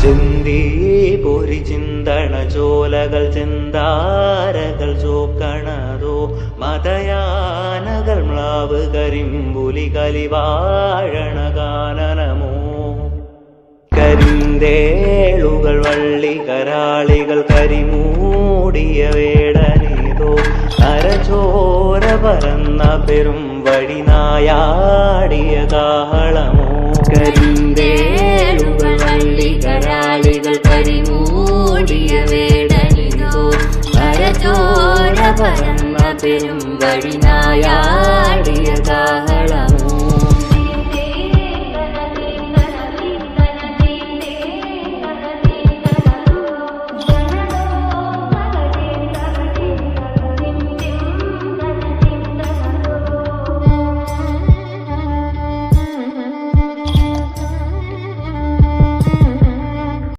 ചിന്തി പൊരി ചിന്തണ ചോലകൾ ചിന്താരകൾ ചോക്കണതോ മതയാനകൾ മ്ലാവ് കരിമ്പുലി കലിവാഴണ കാനനമോ കരിന്തേളുകൾ വള്ളി കരാളികൾ കരിമൂടിയ വേടനേതോ അരചോര പരന്ന പെരും വഴി നായാടിയ കാഹളമോ കരിന്തേളുകൾ വള്ളി കരാളികൾ കരിമൂടിയ വേടനേതോ അരചോര പരന്ന പെരും വഴി നായാടിയ കാഹളമോ